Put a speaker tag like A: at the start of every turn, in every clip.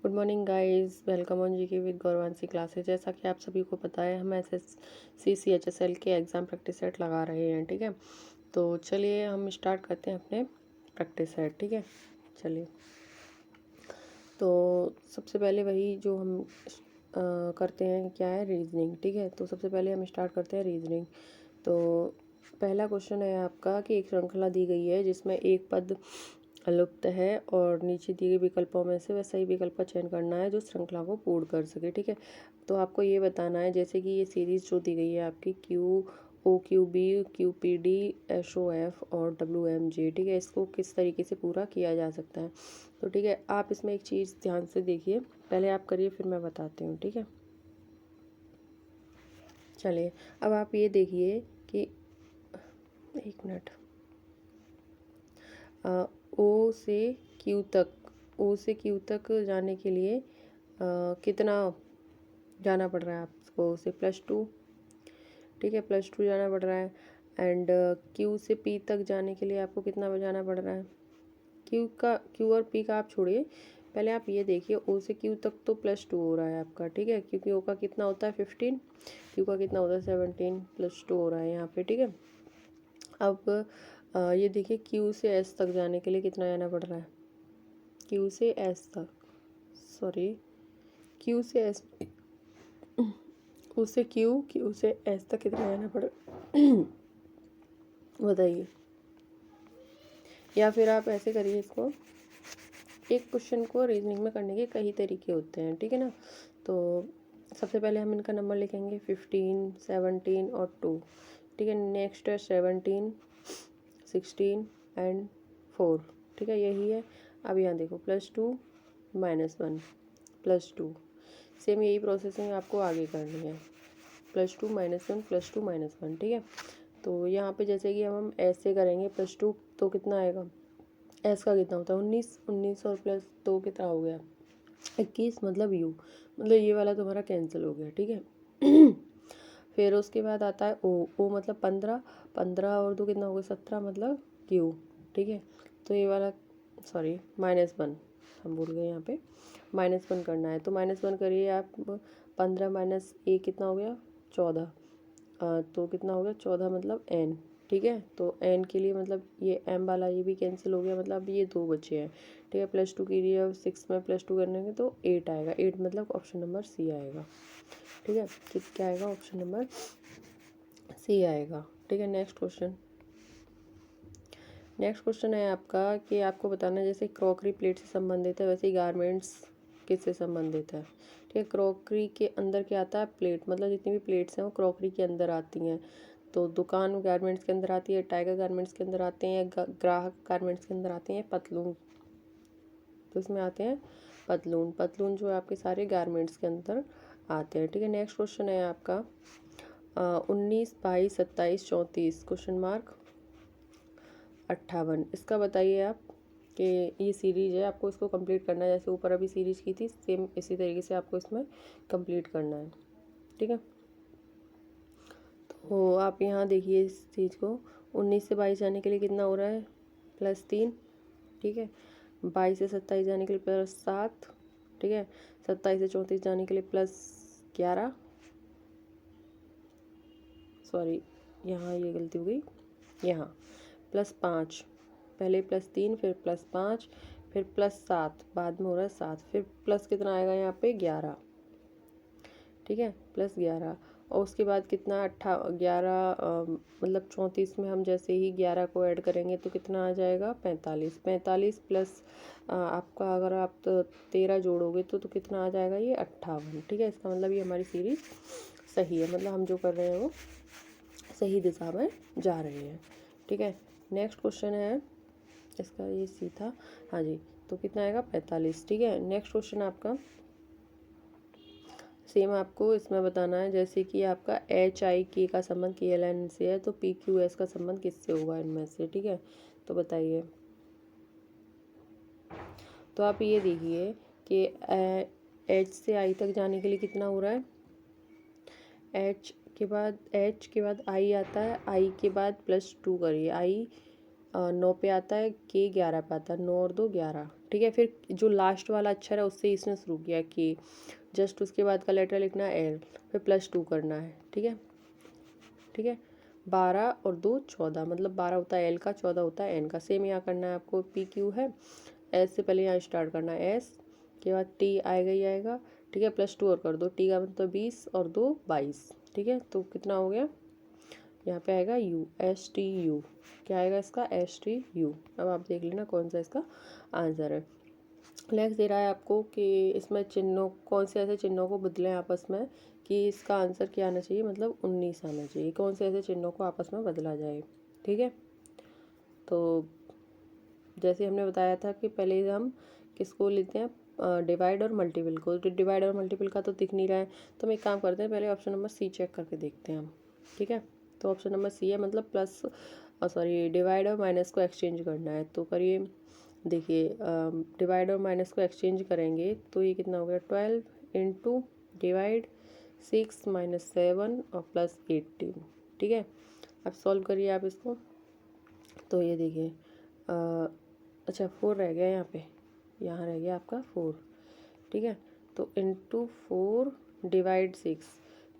A: Good morning guys, welcome on GK with Gauravanshi classes. जैसा कि आप सभी को पता है, हम एसएससी CHSL के एग्ज़ाम प्रैक्टिस सेट लगा रहे हैं। ठीक है, तो चलिए हम स्टार्ट करते हैं अपने प्रैक्टिस सेट। ठीक है, चलिए। तो सबसे पहले वही जो हम करते हैं, क्या है, रीजनिंग। ठीक है, तो सबसे पहले हम स्टार्ट करते हैं रीजनिंग। तो पहला क्वेश्चन है आपका कि एक श्रृंखला दी गई है जिसमें एक पद लुप्त है और नीचे दिए गए विकल्पों में से वह सही विकल्प का चयन करना है जो श्रृंखला को पूर्ण कर सके। ठीक है, तो आपको ये बताना है, जैसे कि ये सीरीज़ जो दी गई है आपकी QOQB QPD SOF और WMJ। ठीक है, इसको किस तरीके से पूरा किया जा सकता है। तो ठीक है, आप इसमें एक चीज़ ध्यान से देखिए, पहले आप करिए फिर मैं बताती हूँ। ठीक है, चलिए। अब आप ये देखिए कि एक मिनट, ओ से क्यू तक जाने के लिए कितना जाना पड़ रहा है आपको, से +2। ठीक है, +2 जाना पड़ रहा है। एंड क्यू से पी तक जाने के लिए आपको कितना जाना पड़ रहा है। क्यू और पी का आप छोड़िए, पहले आप ये देखिए, ओ से क्यू तक तो +2 हो रहा है आपका। ठीक है, क्योंकि ओ का कितना होता है 15, क्यू का कितना होता है 17, +2 हो रहा है यहाँ पे। ठीक है, अब ये देखिए, क्यू से एस तक जाने के लिए कितना जाना पड़ रहा है। क्यू से एस तक, सॉरी, क्यू से एस, क्यू से एस तक कितना जाना पड़ बताइए। या फिर आप ऐसे करिए, इसको, एक क्वेश्चन को रीजनिंग में करने के कई तरीके होते हैं। ठीक है ना, तो सबसे पहले हम इनका नंबर लिखेंगे 15, 17 और 2। ठीक है, नेक्स्ट है 17, 16 एंड 4। ठीक है, यही है। अब यहाँ देखो, +2 -1 +2, सेम यही प्रोसेसिंग आपको आगे करनी है, +2 -1 +2 -1। ठीक है, तो यहाँ पे जैसे कि हम ऐसे करेंगे, +2 तो कितना आएगा, एस का कितना होता है 19, 19 और +2 कितना हो गया 21, मतलब यू, मतलब ये वाला तुम्हारा कैंसिल हो गया। ठीक है फिर उसके बाद आता है ओ मतलब 15, 15 और 2 कितना हो गया 17, मतलब क्यू। ठीक है, तो ये वाला, सॉरी, -1 हम भूल गए, यहाँ पे -1 करना है। तो -1 करिए आप, 15 - 1 कितना हो गया 14, तो कितना हो गया 14, मतलब n। ठीक है, तो n के लिए मतलब ये m वाला ये भी कैंसिल हो गया, मतलब ये 2 बचे हैं। ठीक है, +2 के लिए 6 में +2 करने के तो 8 आएगा, 8 मतलब ऑप्शन नंबर सी आएगा। ठीक है, क्या आएगा, ऑप्शन नंबर सी आएगा। ठीक है, नेक्स्ट क्वेश्चन है आपका कि आपको बताना है, जैसे क्रॉकरी प्लेट से संबंधित है वैसे ही गारमेंट्स किससे संबंधित है। ठीक है, क्रॉकरी के अंदर क्या आता है, प्लेट, मतलब जितनी भी प्लेट्स हैं वो क्रॉकरी के अंदर आती हैं। तो दुकान गारमेंट्स के अंदर आती है, टाइगर गारमेंट्स के अंदर आते हैं, ग्राहक गारमेंट्स के अंदर आते हैं, पतलून, तो इसमें आते हैं पतलून जो है आपके सारे गारमेंट्स के अंदर आते हैं। ठीक है, नेक्स्ट क्वेश्चन है आपका 19, 22, 27, 34 क्वेश्चन मार्क 58। इसका बताइए आप कि ये सीरीज़ है, आपको इसको कंप्लीट करना है, जैसे ऊपर अभी सीरीज़ की थी सेम इसी तरीके से आपको इसमें कंप्लीट करना है। ठीक है, तो आप यहाँ देखिए इस चीज़ को, 19 से 22 जाने के लिए कितना हो रहा है, +3। ठीक है, 22 से 27 जाने के लिए +7। ठीक है, 27 से 34 जाने के लिए +11, सॉरी यहाँ ये गलती हो गई, यहाँ +5, पहले +3 फिर +5 फिर +7, बाद में हो रहा है 7, फिर प्लस कितना आएगा यहाँ पे 11। ठीक है, +11, और उसके बाद कितना 11, मतलब 34 में हम जैसे ही 11 को ऐड करेंगे तो कितना आ जाएगा 45, 45 प्लस आपका अगर आप 13 जोड़ोगे तो कितना आ जाएगा ये 58। ठीक है, इसका मतलब ये हमारी सीरीज सही है, मतलब हम जो कर रहे हैं वो सही दिशा में जा रहे हैं। ठीक है, नेक्स्ट क्वेश्चन है इसका, ये सी था, हाँ जी, तो कितना आएगा 45। ठीक है, नेक्स्ट क्वेश्चन आपका सेम आपको इसमें बताना है, जैसे कि आपका HIK का संबंध KLN से है तो PQS का संबंध किससे होगा इनमें से। ठीक है, तो बताइए। तो आप ये देखिए कि H से I तक जाने के लिए कितना हो रहा है, H के बाद I आता है, I के बाद +2 करिए, I 9 पे आता है, K 11 पे आता है, 9 और 2 11। ठीक है। फिर जो लास्ट वाला अक्षर है उससे इसने शुरू किया कि, जस्ट उसके बाद का लेटर लिखना है एल, फिर +2 करना है, ठीक है। ठीक है, 12 और 2 14, मतलब 12 होता है एल का, 14 होता है एन का। सेम यहाँ करना है आपको, पी क्यू है, एस से पहले यहाँ स्टार्ट करना है, एस के बाद टी आएगा ही आएगा, ठीक है। +2 और कर दो, टी का मतलब 20 और 2 22, ठीक है। तो कितना हो गया, यहाँ पे आएगा यू, STU, क्या आएगा इसका, STU। अब आप देख लेना कौन सा इसका आंसर है। नेक्स्ट दे रहा है आपको कि इसमें चिन्हों, कौन से ऐसे चिन्हों को बदलें आपस में कि इसका आंसर क्या आना चाहिए, मतलब 19 आना चाहिए। कौन से ऐसे चिन्हों को आपस में बदला जाए, ठीक है। तो जैसे हमने बताया था कि पहले हम किसको लेते हैं, डिवाइड और मल्टीपल को। तो डिवाइड और मल्टीपल का तो दिख नहीं रहा है, तो हम एक काम करते हैं, पहले ऑप्शन नंबर सी चेक करके देखते हैं हम, ठीक है। तो ऑप्शन नंबर सी है, मतलब प्लस सॉरी डिवाइड और माइनस को एक्सचेंज करना है। तो करिए, देखिए डिवाइड और माइनस को एक्सचेंज करेंगे तो ये कितना हो गया, 12 इंटू डिवाइड 6 माइनस 7 और +18, ठीक है। अब सॉल्व करिए आप इसको। तो ये देखिए अच्छा 4 रह गया यहाँ पे, यहाँ रह गया आपका 4, ठीक है। तो इंटू 4 डिवाइड 6,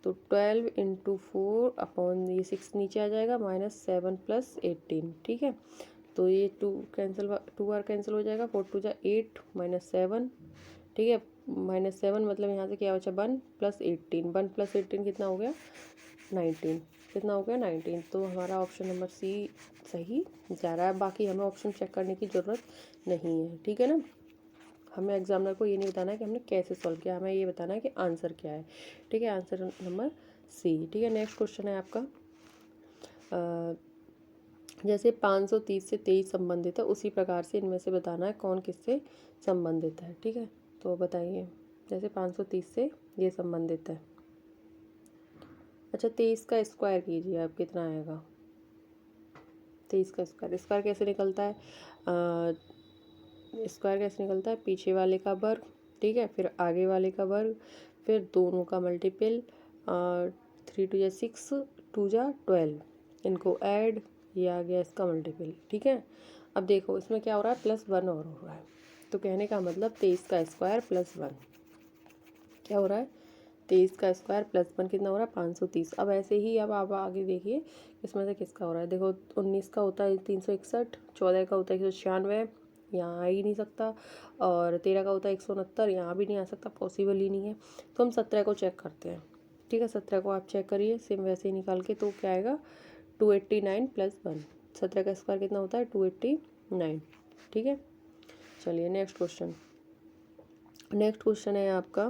A: तो 12 इंटू 4 अपॉन ये 6 नीचे आ जाएगा, -7 +18, ठीक है। तो ये 2 कैंसिल, 2 बार कैंसिल हो जाएगा, 4 2 जा 8 -7, ठीक है। -7 मतलब यहाँ से क्या बचा, 1 +18, 1 +18 कितना हो गया, 19, कितना हो गया 19। तो हमारा ऑप्शन नंबर सी सही जा रहा है। बाकी हमें ऑप्शन चेक करने की ज़रूरत नहीं है, ठीक है ना। हमें एग्जामिनर को ये नहीं बताना है कि हमने कैसे सॉल्व किया, हमें ये बताना है कि आंसर क्या है, ठीक है। आंसर नंबर सी, ठीक है। नेक्स्ट क्वेश्चन है आपका, जैसे 530 से 23 संबंधित है, उसी प्रकार से इनमें से बताना है कौन किससे संबंधित है, ठीक है। तो बताइए, जैसे 530 से ये संबंधित है, अच्छा 23 का स्क्वायर कीजिए आप, कितना आएगा 23 का स्क्वायर। स्क्वायर कैसे निकलता है, स्क्वायर कैसे निकलता है, पीछे वाले का वर्ग, ठीक है, फिर आगे वाले का वर्ग, फिर दोनों का मल्टीपल, 3 2 जा 6, 2 जा 12, इनको ऐड, ये आ गया इसका मल्टीपल, ठीक है। अब देखो इसमें क्या हो रहा है, +1 और हो रहा है। तो कहने का मतलब 23 का स्क्वायर +1 क्या हो रहा है, 23 का स्क्वायर +1 कितना हो रहा है, 530। अब ऐसे ही अब आप आगे देखिए इसमें से किसका हो रहा है। देखो 19 का होता है 361, 14 का होता है 196, यहाँ आ ही नहीं सकता, और 13 का होता है 169, यहाँ भी नहीं आ सकता, पॉसिबल ही नहीं है। तो हम 17 को चेक करते हैं, ठीक है। 17 को आप चेक करिए सेम वैसे ही निकाल के, तो क्या आएगा 289 + 1, 17 का स्क्वायर कितना होता है 289, ठीक है। चलिए नेक्स्ट क्वेश्चन, नेक्स्ट क्वेश्चन है आपका,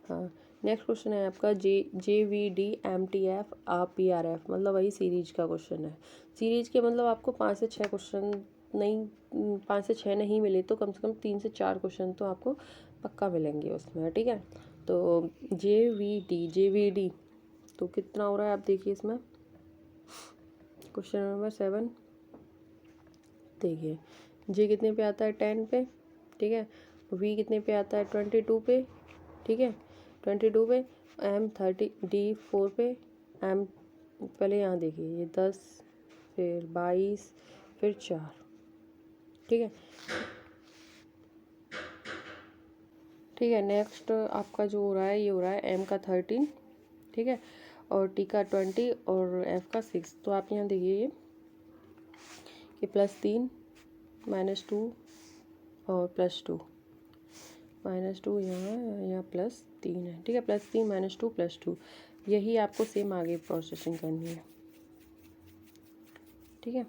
A: हाँ नेक्स्ट क्वेश्चन है आपका, JVD MTF PRF, मतलब वही सीरीज का क्वेश्चन है। सीरीज के मतलब आपको 5 से 6 क्वेश्चन नहीं, 5 से 6 नहीं मिले तो कम से कम 3 से 4 क्वेश्चन तो आपको पक्का मिलेंगे उसमें, ठीक है। तो JVD तो कितना हो रहा है आप देखिए इसमें, क्वेश्चन नंबर 7 देखिए, J कितने पे आता है 10 पे, ठीक है। V कितने पे आता है 22 पे, ठीक है, 22 पे, M 30, D 4 पे, M पहले यहाँ देखिए ये 10, फिर 22, फिर 4, ठीक है, ठीक है। नेक्स्ट आपका जो हो रहा है, ये हो रहा है M का 13, ठीक है, और T का 20 और F का 6। तो आप यहाँ देखिए ये कि +3 -2 और +2 -2 यहाँ +3 है, ठीक है, +3 -2 +2, यही आपको सेम आगे प्रोसेसिंग करनी है, ठीक है।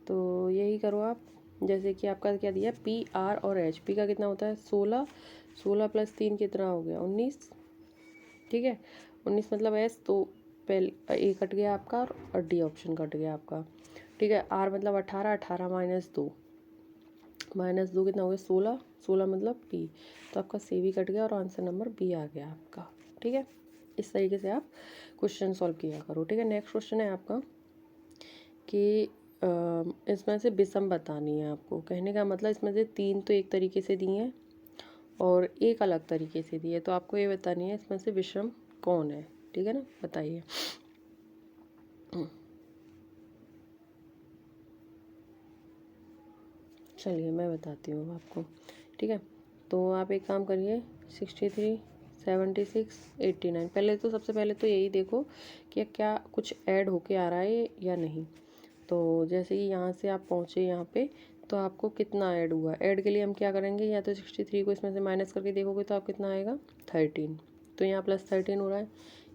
A: तो यही करो आप, जैसे कि आपका क्या दिया PR और H, P का कितना होता है 16, 16 + 3 कितना हो गया 19, ठीक है, 19 मतलब S, तो पहले A कट गया आपका और D ऑप्शन कट गया आपका, ठीक है। R मतलब 18, 18 -2, -2 कितना हो गया 16, 16 मतलब T, तो आपका C भी कट गया और आंसर नंबर B आ गया आपका, ठीक है। इस तरीके से आप क्वेश्चन सॉल्व किया करो, ठीक है। नेक्स्ट क्वेश्चन है आपका कि इसमें से विषम बतानी है आपको। कहने का मतलब इसमें से 3 तो एक तरीके से दिए हैं और एक अलग तरीके से दिए, तो आपको ये बतानी है इसमें से विषम कौन है, ठीक है ना, बताइए। चलिए मैं बताती हूँ आपको, ठीक है। तो आप एक काम करिए, 63, 76, 89, पहले तो सबसे पहले तो यही देखो कि क्या कुछ ऐड होके आ रहा है या नहीं। तो जैसे कि यहाँ से आप पहुँचे यहाँ पे, तो आपको कितना ऐड हुआ। ऐड के लिए हम क्या करेंगे, या तो 63 को इसमें से माइनस करके देखोगे तो आप कितना आएगा 13। तो यहाँ +13 हो रहा है,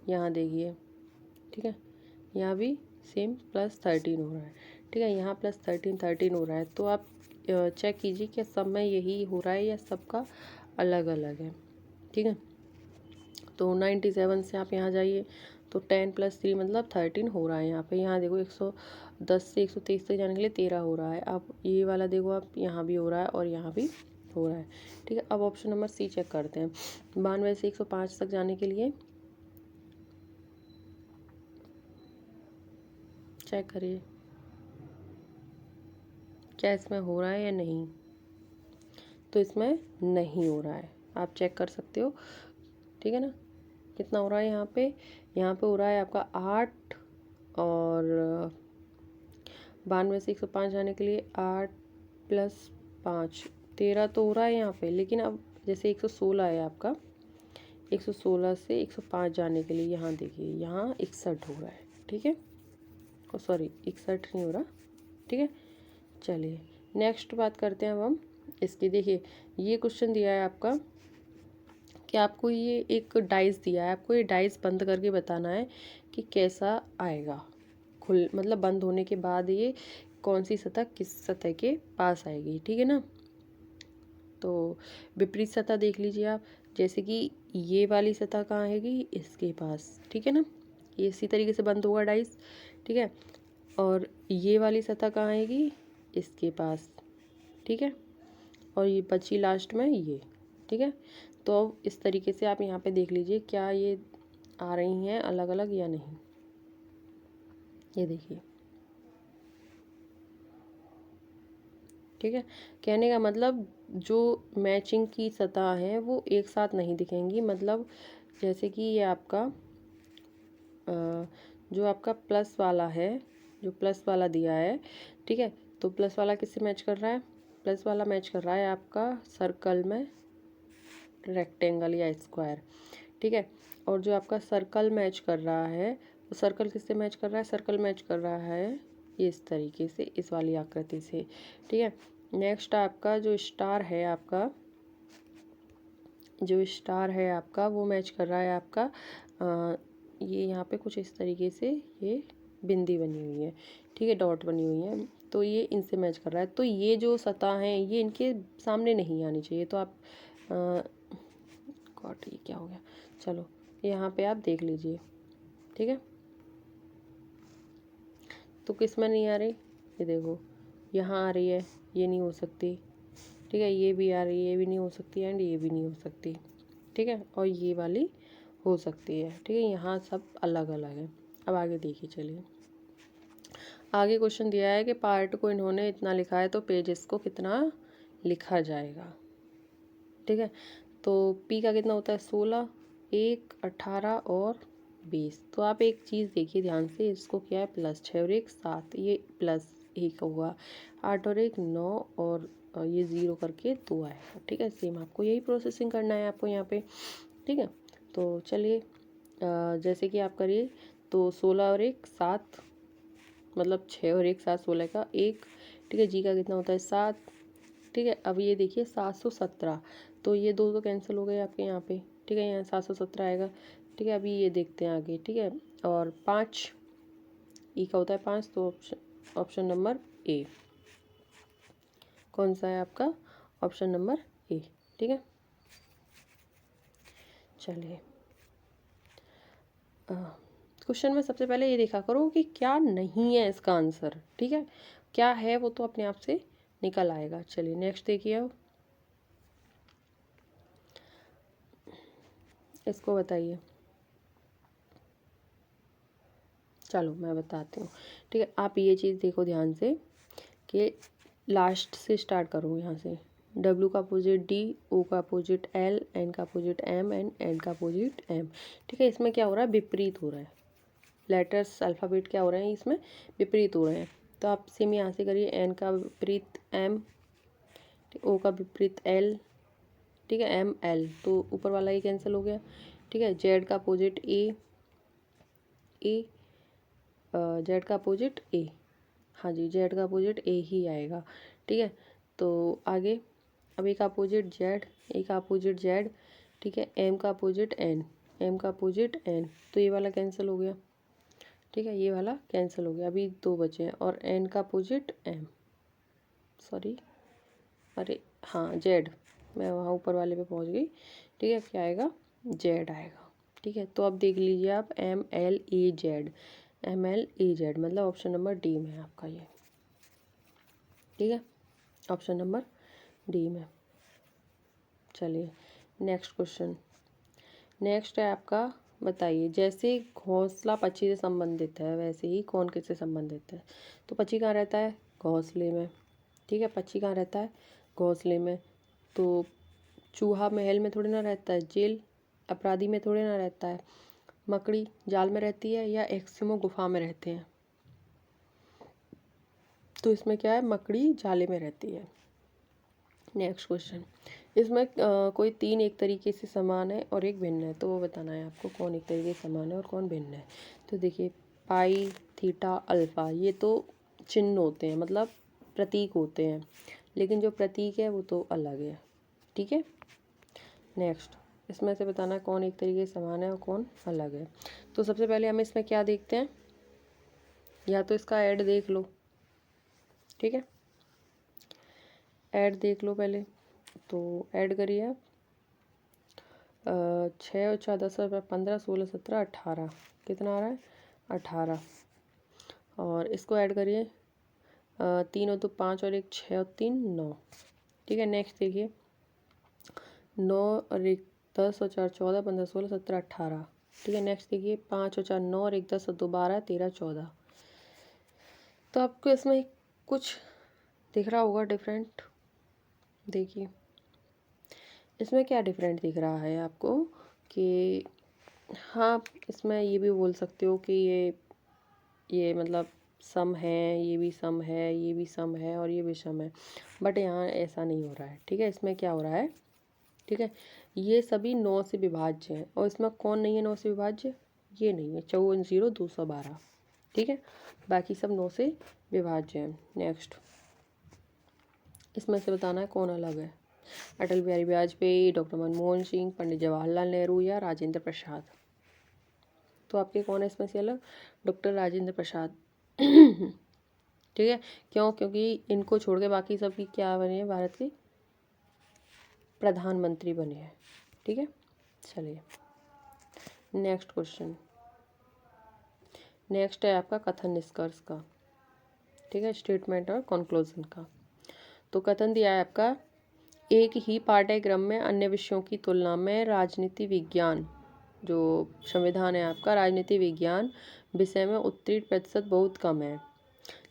A: यहाँ देखिए, ठीक है। यहाँ भी सेम +13 हो रहा है, ठीक है। यहाँ +13 हो रहा है। तो आप चेक कीजिए कि सब में यही हो रहा है या सबका अलग अलग है, ठीक है। तो 97 से आप यहाँ जाइए, तो 10 + 3 मतलब 13 हो रहा है यहाँ पे। यहाँ देखो 110 से 123 तक जाने के लिए 13 हो रहा है। अब ये वाला देखो आप, यहाँ भी हो रहा है और यहाँ भी हो रहा है, ठीक है। अब ऑप्शन नंबर सी चेक करते हैं। 92 से 105 तक जाने के लिए चेक करिए क्या इसमें हो रहा है या नहीं। तो इसमें नहीं हो रहा है, आप चेक कर सकते हो, ठीक है ना। कितना हो रहा है यहाँ पे हो रहा है आपका 8, और 92 से 105 जाने के लिए 8 + 5 13 तो हो रहा है यहाँ पे। लेकिन अब जैसे 116 है आपका, 116 से 105 जाने के लिए यहाँ देखिए, यहाँ 61 हो रहा है, ठीक है। ओ सॉरी, 61 नहीं हो रहा, ठीक है। चलिए नेक्स्ट बात करते हैं अब हम इसकी। देखिए ये क्वेश्चन दिया है आपका कि आपको ये एक डाइस दिया है, आपको ये डाइस बंद करके बताना है कि कैसा आएगा। मतलब बंद होने के बाद ये कौन सी सतह किस सतह के पास आएगी, ठीक है ना। तो विपरीत सतह देख लीजिए आप, जैसे कि ये वाली सतह कहाँ आएगी, इसके पास, ठीक है ना। ये इसी तरीके से बंद होगा डाइस, ठीक है। और ये वाली सतह कहाँ आएगी, इसके पास, ठीक है। और ये बची लास्ट में ये, ठीक है। तो अब इस तरीके से आप यहाँ पे देख लीजिए क्या ये आ रही हैं अलग अलग या नहीं। ये देखिए, ठीक है। कहने का मतलब जो मैचिंग की सतह है वो एक साथ नहीं दिखेंगी। मतलब जैसे कि ये आपका जो आपका प्लस वाला है, जो प्लस वाला दिया है, ठीक है। तो प्लस वाला किससे मैच कर रहा है, प्लस वाला मैच कर रहा है आपका सर्कल में रेक्टेंगल या स्क्वायर, ठीक है। और जो आपका सर्कल मैच कर रहा है, वो सर्कल किससे मैच कर रहा है, सर्कल मैच कर रहा है ये इस तरीके से, इस वाली आकृति से, ठीक है। नेक्स्ट आपका जो स्टार है आपका, जो स्टार है आपका वो मैच कर रहा है आपका ये यहाँ पे कुछ इस तरीके से ये बिंदी बनी हुई है, ठीक है, डॉट बनी हुई है। तो ये इनसे मैच कर रहा है। तो ये जो सतह हैं ये इनके सामने नहीं आनी चाहिए। तो आप गॉड ये क्या हो गया, चलो यहाँ पे आप देख लीजिए, ठीक है। तो किस में नहीं आ रही, ये देखो यहाँ आ रही है, ये नहीं हो सकती, ठीक है। ये भी आ रही है, ये भी नहीं हो सकती, एंड ये भी नहीं हो सकती, ठीक है। और ये वाली हो सकती है, ठीक है। यहाँ सब अलग अलग है। अब आगे देखिए, चलिए आगे क्वेश्चन दिया है कि पार्ट को इन्होंने इतना लिखा है तो पेजेस को कितना लिखा जाएगा, ठीक है। तो पी का कितना होता है 16, 1, 18 और 20। तो आप एक चीज़ देखिए ध्यान से, इसको क्या है +6 और 1 7, ये +1 हुआ, 8 और 1 9, और ये 0 करके 2 आएगा, ठीक है। सेम आपको यही प्रोसेसिंग करना है आपको यहाँ पे, ठीक है। तो चलिए जैसे कि आप करिए, तो 16 और 1 7, मतलब 6 और 1 7 16 का 1, ठीक है। जी का कितना होता है 7, ठीक है। अब ये देखिए 717, तो ये दो तो कैंसिल हो गए आपके यहाँ पे, ठीक है। यहाँ 717 आएगा, ठीक है। अभी ये देखते हैं आगे, ठीक है। और 5 ई का होता है 5, तो ऑप्शन नंबर ए कौन सा है आपका, ऑप्शन नंबर ए, ठीक है। चलिए क्वेश्चन में सबसे पहले ये देखा करो कि क्या नहीं है इसका आंसर, ठीक है। क्या है वो तो अपने आप से निकल आएगा। चलिए नेक्स्ट देखिए, अब इसको बताइए। चलो मैं बताती हूँ, ठीक है। आप ये चीज़ देखो ध्यान से कि लास्ट से स्टार्ट करो, यहाँ से W का अपोजिट D, O का अपोजिट L, N का अपोजिट M एंड N का अपोजिट M, ठीक है। इसमें क्या हो रहा है, विपरीत हो रहा है, लेटर्स अल्फ़ाबेट क्या हो रहे हैं इसमें विपरीत हो रहे हैं। तो आप सेम यहाँ से करिए, N का विपरीत M, ओ का विपरीत एल, ठीक है, एम एल, तो ऊपर वाला ये कैंसिल हो गया, ठीक है। जेड का अपोजिट ए, जेड का अपोजिट ए, हाँ जी, जेड का अपोजिट ए ही आएगा, ठीक है। तो आगे अब ए का अपोजिट जेड, ए का अपोजिट जेड, ठीक है। एम का अपोजिट एन, एम का अपोजिट एन, तो ये वाला कैंसिल हो गया, ठीक है, ये वाला कैंसिल हो गया। अभी दो बचे हैं, और एन का अपोजिट एम, सॉरी, अरे हाँ जेड, मैं वहाँ ऊपर वाले पे पहुँच गई, ठीक है। क्या आएगा, जेड आएगा, ठीक है। तो अब देख लीजिए आप, M L A Z, M L A Z, मतलब ऑप्शन नंबर डी में है आपका ये, ठीक है, ऑप्शन नंबर डी में। चलिए नेक्स्ट क्वेश्चन, नेक्स्ट है आपका, बताइए, जैसे घोंसला पक्षी से संबंधित है वैसे ही कौन किससे संबंधित है। तो पक्षी कहाँ रहता है, घोंसले में, ठीक है। पक्षी कहाँ रहता है, घोंसले में। तो चूहा महल में थोड़ी ना रहता है, जेल अपराधी में थोड़ी ना रहता है। मकड़ी जाल में रहती है या एस्किमो गुफा में रहते हैं। तो इसमें क्या है, मकड़ी जाले में रहती है। नेक्स्ट क्वेश्चन, इसमें कोई तीन एक तरीके से समान है और एक भिन्न है, तो वो बताना है आपको कौन एक तरीके से समान है और कौन भिन्न है। तो देखिए, पाई, थीटा, अल्फा, ये तो चिन्ह होते हैं, मतलब प्रतीक होते हैं, लेकिन जो प्रतीक है वो तो अलग है, ठीक है। नेक्स्ट, इसमें से बताना है कौन एक तरीके से समान है और कौन अलग है। तो सबसे पहले हम इसमें क्या देखते हैं, या तो इसका ऐड देख लो, ठीक है, ऐड देख लो पहले। तो ऐड करिए आप, 6 और 4 10 15 16 17 18, कितना आ रहा है, 18। और इसको ऐड करिए, 3 और 2 5 और 1 6 और 3 9, ठीक है। नेक्स्ट देखिए, 9 और 1 10 और 4 14 15 16 17 18, ठीक है। नेक्स्ट देखिए, 5 और 4 9 और 1 10 और 2 12 13 14। तो आपको इसमें कुछ दिख रहा होगा डिफरेंट, देखिए इसमें क्या डिफरेंट दिख रहा है आपको, कि हाँ, इसमें ये भी बोल सकते हो कि ये मतलब सम है, ये भी सम है, ये भी सम है और ये भी सम है, बट यहाँ ऐसा नहीं हो रहा है, ठीक है। इसमें क्या हो रहा है, ठीक है, ये सभी 9 से विभाज्य हैं, और इसमें कौन नहीं है 9 से विभाज्य, ये नहीं है, 54 0 212, ठीक है। बाकी सब 9 से विभाज्य हैं। नेक्स्ट, इसमें से बताना है कौन अलग है, अटल बिहारी वाजपेयी, डॉक्टर मनमोहन सिंह, पंडित जवाहरलाल नेहरू या राजेंद्र प्रसाद। तो आपके कौन है इसमें से अलग, डॉक्टर राजेंद्र प्रसाद, ठीक है। क्यों, क्योंकि इनको छोड़ के बाकी सबकी क्या बने हैं, भारत के प्रधानमंत्री बने हैं, ठीक है। चलिए नेक्स्ट क्वेश्चन, नेक्स्ट है आपका कथन निष्कर्ष का, ठीक है, स्टेटमेंट और कंक्लूजन का। तो कथन दिया है आपका, एक ही पाठ्यक्रम में अन्य विषयों की तुलना में राजनीति विज्ञान, जो संविधान है आपका, राजनीति विज्ञान विषय में उत्तीर्ण प्रतिशत बहुत कम है।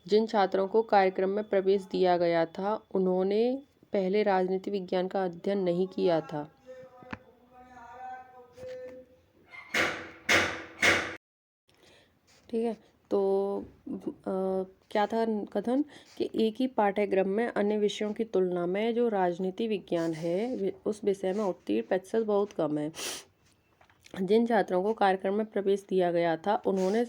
A: जिन छात्रों को कार्यक्रम में प्रवेश दिया गया था उन्होंने पहले राजनीति विज्ञान का अध्ययन नहीं किया था। ठीक है, तो क्या था कथन, कि एक ही पाठ्यक्रम में अन्य विषयों की तुलना में जो राजनीति विज्ञान है उस विषय में उत्तीर्ण प्रतिशत बहुत कम है। जिन छात्रों को कार्यक्रम में प्रवेश दिया गया था उन्होंने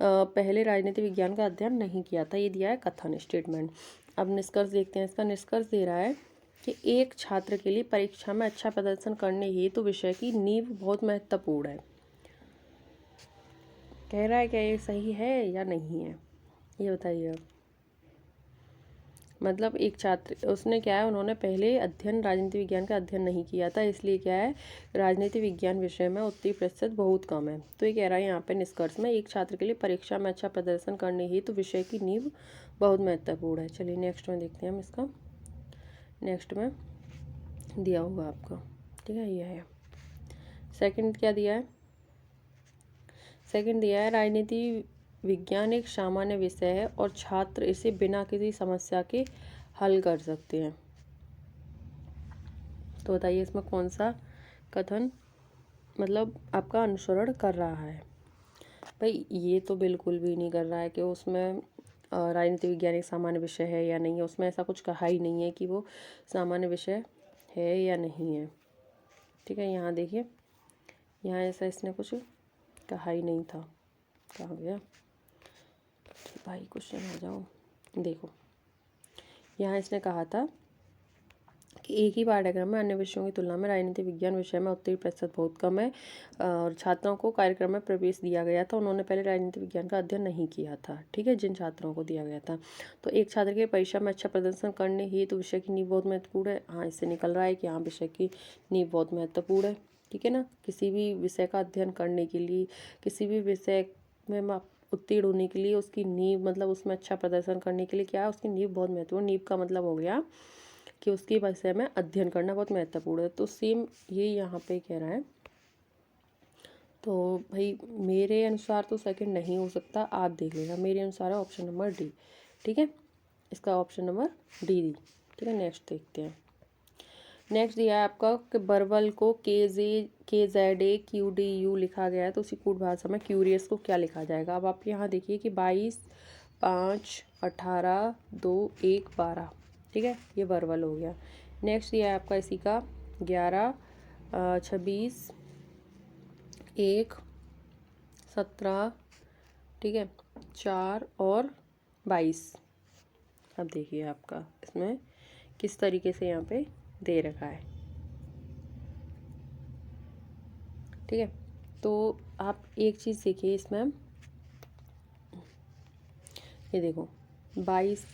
A: पहले राजनीति विज्ञान का अध्ययन नहीं किया था। ये दिया है कथन, स्टेटमेंट। अब निष्कर्ष देखते हैं। इसका निष्कर्ष दे रहा है कि एक छात्र के लिए परीक्षा में अच्छा प्रदर्शन करने हेतु विषय की नींव बहुत महत्वपूर्ण है। कह रहा है क्या ये सही है या नहीं है, ये बताइए आप। मतलब एक छात्र, उसने क्या है, उन्होंने पहले अध्ययन राजनीति विज्ञान का अध्ययन नहीं किया था, इसलिए क्या है, राजनीति विज्ञान विषय में उत्तीर्ण प्रतिशत बहुत कम है। तो ये कह रहा है यहाँ पे निष्कर्ष में, एक छात्र के लिए परीक्षा में अच्छा प्रदर्शन करने हेतु तो विषय की नींव बहुत महत्वपूर्ण है। चलिए नेक्स्ट में देखते हैं हम इसका। नेक्स्ट में दिया होगा आपका, ठीक है, ये है सेकंड। क्या दिया है, सेकंड दिया है, राजनीति विज्ञान एक सामान्य विषय है और छात्र इसे बिना किसी समस्या के हल कर सकते हैं। तो बताइए इसमें कौन सा कथन मतलब आपका अनुसरण कर रहा है। भाई ये तो बिल्कुल भी नहीं कर रहा है कि उसमें राजनीति विज्ञान एक सामान्य विषय है या नहीं है, उसमें ऐसा कुछ कहा ही नहीं है कि वो सामान्य विषय है या नहीं है। ठीक है, यहाँ देखिए, यहाँ ऐसा इसने कुछ कहा ही नहीं था। कहाँ गया भाई क्वेश्चन, आ जाओ। देखो, यहाँ इसने कहा था कि एक ही पाठ्यक्रम में अन्य विषयों की तुलना में राजनीति विज्ञान विषय में उत्तीर्ण प्रतिशत बहुत कम है और छात्रों को कार्यक्रम में प्रवेश दिया गया था, उन्होंने पहले राजनीति विज्ञान का अध्ययन नहीं किया था। ठीक है, जिन छात्रों को दिया गया था। तो एक छात्र के परीक्षा में अच्छा प्रदर्शन करने हेतु विषय की नींव बहुत महत्वपूर्ण है। हाँ, इससे निकल रहा है कि हाँ, विषय की नींव बहुत महत्वपूर्ण है। ठीक है ना, किसी भी विषय का अध्ययन करने के लिए, किसी भी विषय में उत्तीर्ण होने के लिए उसकी नींव, मतलब उसमें अच्छा प्रदर्शन करने के लिए क्या है, उसकी नींव बहुत महत्वपूर्ण। नींव का मतलब हो गया कि उसके विषय में अध्ययन करना बहुत महत्वपूर्ण है। तो सेम ये यहाँ पे कह रहा है। तो भाई मेरे अनुसार तो सेकंड नहीं हो सकता, आप देख लेना। मेरे अनुसार है ऑप्शन नंबर डी। ठीक है, इसका ऑप्शन नंबर डी दी। ठीक है, नेक्स्ट देखते हैं। नेक्स्ट दिया है आपका कि बर्बल को KZA QDU लिखा गया है, तो उसी कूट भाषा में क्यूरियस को क्या लिखा जाएगा। अब आप यहाँ देखिए कि 22, 5, 18, 2, 1, 12। ठीक है, ये वर्बल हो गया। नेक्स्ट ये है आपका इसी का 11, 26, 1, 17। ठीक है, 4 और 22। अब देखिए आपका इसमें किस तरीके से यहाँ पे दे रखा है। ठीक है, तो आप एक चीज़ देखिए इसमें, ये देखो 22,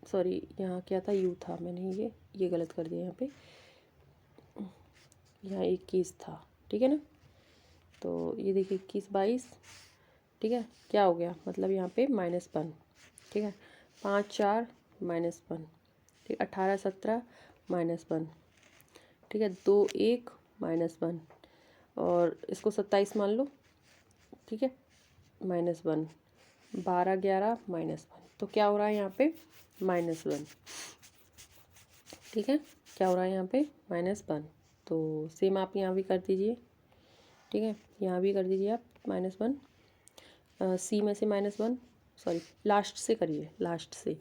A: सॉरी यहाँ क्या था, यू था, मैंने ये गलत कर दिया। यहाँ पे यहाँ 21 था। ठीक है ना, तो ये देखिए 21, 22। ठीक है, क्या हो गया, मतलब यहाँ पे -1। ठीक है, 5, 4 -1। ठीक, 18, 17 -1। ठीक है, 2, 1 -1 और इसको 27 मान लो। ठीक है, -1, 12, 11 -1। तो क्या हो रहा है यहाँ पे, -1। ठीक है, क्या हो रहा है यहाँ पे, -1। तो सेम आप यहाँ भी कर दीजिए। ठीक है, यहाँ भी कर दीजिए आप -1। सी में से -1, सॉरी लास्ट से करिए, लास्ट से,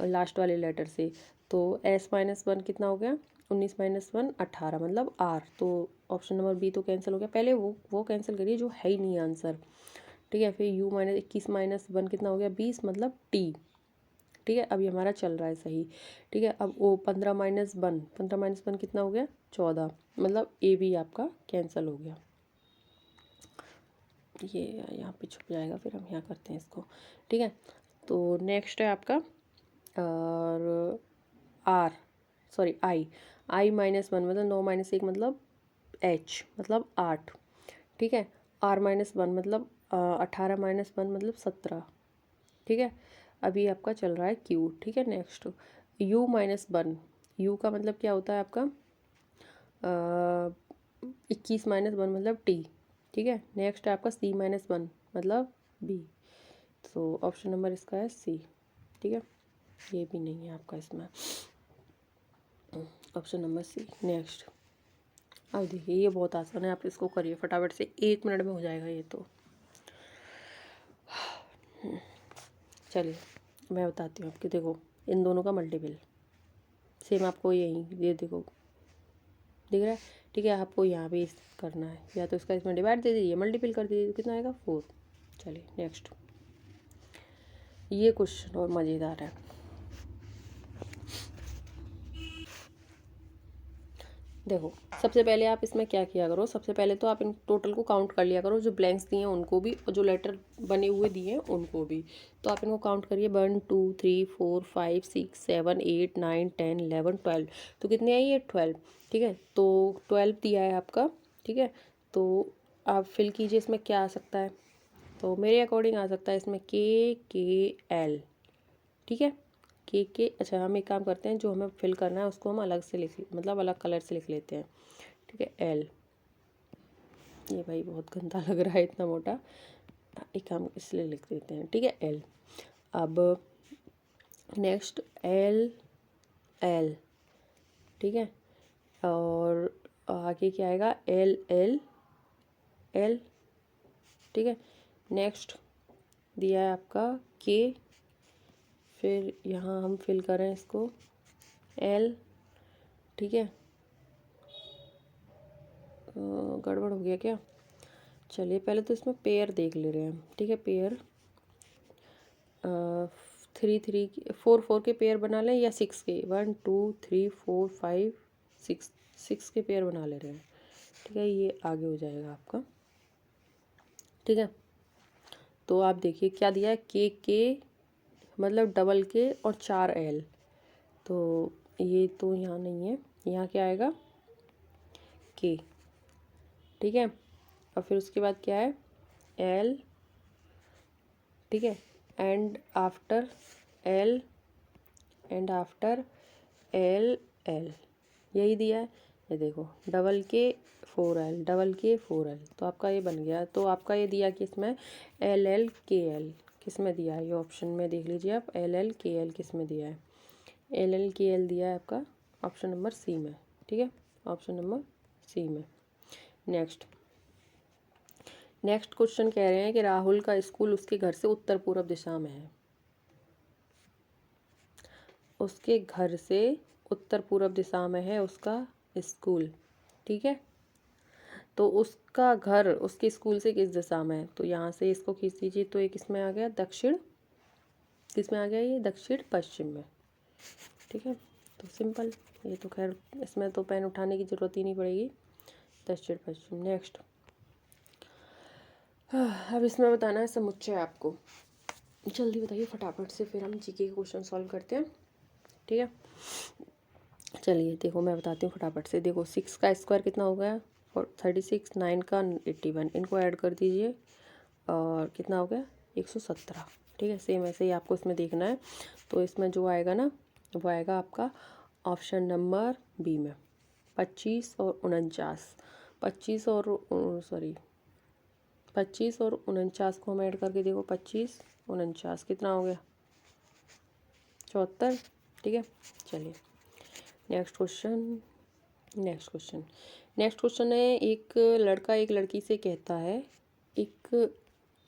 A: लास्ट वाले लेटर से। तो S -1 कितना हो गया, 19 -1 18, मतलब R। तो ऑप्शन नंबर बी तो कैंसिल हो गया। पहले वो कैंसिल करिए जो है ही नहीं आंसर। ठीक है, फिर U -21 -1 कितना हो गया, 20, मतलब T। ठीक है, अभी हमारा चल रहा है सही। ठीक है, अब वो 15 -1 कितना हो गया, 14, मतलब A भी आपका कैंसिल हो गया। ये यहाँ पे छुप जाएगा, फिर हम यहाँ करते हैं इसको। ठीक है, तो नेक्स्ट है आपका और R, सॉरी I -1 मतलब 9 - 1 मतलब H, मतलब 8। ठीक है, R -1 मतलब 18 -1 मतलब 17। ठीक है, अभी आपका चल रहा है Q। ठीक है, नेक्स्ट U -1, U का मतलब क्या होता है आपका 21 -1 मतलब T। ठीक है, नेक्स्ट है आपका C -1 मतलब B। तो ऑप्शन नंबर इसका है C। ठीक है, ये भी नहीं है आपका इसमें, ऑप्शन नंबर C। नेक्स्ट, अब देखिए ये बहुत आसान है, आप इसको करिए फटाफट से, 1 मिनट में हो जाएगा ये तो। चलिए मैं बताती हूँ आपके, देखो इन दोनों का मल्टीपल सेम आपको यही, ये देखो दिख रहा है। ठीक है, आपको यहाँ भी करना है, या तो इसका इसमें डिवाइड दे दीजिए, मल्टीपल कर दीजिए, तो कितना आएगा 4। चलिए नेक्स्ट, ये क्वेश्चन और मज़ेदार है। देखो सबसे पहले आप इसमें क्या किया करो, सबसे पहले तो आप इन टोटल को काउंट कर लिया करो, जो ब्लैंक्स दिए हैं उनको भी और जो लेटर बने हुए दिए हैं उनको भी। तो आप इनको काउंट करिए, 1 2 3 4 5 6 7 8 9 10 11 12। तो कितने आई ये 12। ठीक है, तो 12 दिया है आपका। ठीक है, तो आप फिल कीजिए इसमें क्या आ सकता है। तो मेरे अकॉर्डिंग आ सकता है इसमें KKL। ठीक है, के अच्छा, हम एक काम करते हैं, जो हमें फिल करना है उसको हम अलग से मतलब अलग कलर से लिख लेते हैं। ठीक है, L, ये भाई बहुत गंदा लग रहा है इतना मोटा, एक काम इसलिए लिख देते हैं। ठीक है, L। अब नेक्स्ट LL। ठीक है, और आगे क्या आएगा, LL। ठीक है, नेक्स्ट दिया है आपका के, फिर यहाँ हम फिल करें इसको एल, ठीक है। गड़बड़ हो गया क्या? चलिए पहले तो इसमें पेयर देख ले रहे हैं हम, ठीक है। पेयर 3 3 4 4 के पेयर बना लें या 6 के, 1 2 3 4 5 6 के पेयर बना ले रहे हैं, ठीक है। ये आगे हो जाएगा आपका, ठीक है। तो आप देखिए क्या दिया है, के मतलब डबल के और 4 एल, तो ये तो यहाँ नहीं है, यहाँ क्या आएगा के, ठीक है। और फिर उसके बाद क्या है एल, ठीक है। And after L, and after L L, यही दिया है। ये देखो डबल के 4 एल, डबल के 4 एल, तो आपका ये बन गया। तो आपका ये दिया कि इसमें एल एल के एल किस में दिया है, ये ऑप्शन में देख लीजिए आप, एल एल के एल किस में दिया है, एल एल के एल दिया है आपका ऑप्शन नंबर सी में, ठीक है, ऑप्शन नंबर सी में। नेक्स्ट क्वेश्चन कह रहे हैं कि राहुल का स्कूल उसके घर से उत्तर पूर्व दिशा में है। उसके घर से उत्तर पूर्व दिशा में है उसका स्कूल, ठीक है। तो उसका घर उसके स्कूल से किस दिशा में है, तो यहाँ से इसको खींच दीजिए, तो ये किस में आ गया, दक्षिण, किस में आ गया, ये दक्षिण पश्चिम में, ठीक है। तो सिंपल, ये तो खैर इसमें तो पेन उठाने की ज़रूरत ही नहीं पड़ेगी, दक्षिण पश्चिम। नेक्स्ट, अब इसमें बताना है समुच्चय आपको, जल्दी बताइए फटाफट से, फिर हम जीके के क्वेश्चन सॉल्व करते हैं, ठीक है। चलिए देखो मैं बताती हूँ फटाफट से। देखो 6 का स्क्वायर कितना हो गया, 36, 9 का 81, इनको ऐड कर दीजिए और कितना हो गया 117, ठीक है। सेम ऐसे ही आपको इसमें देखना है। तो इसमें जो आएगा ना, वो आएगा आपका ऑप्शन नंबर बी में 25 और 49, 25 और 49 को हम ऐड करके देखो, 25 49 कितना हो गया 74, ठीक है। चलिए नेक्स्ट क्वेश्चन है, एक लड़का एक लड़की से कहता है, एक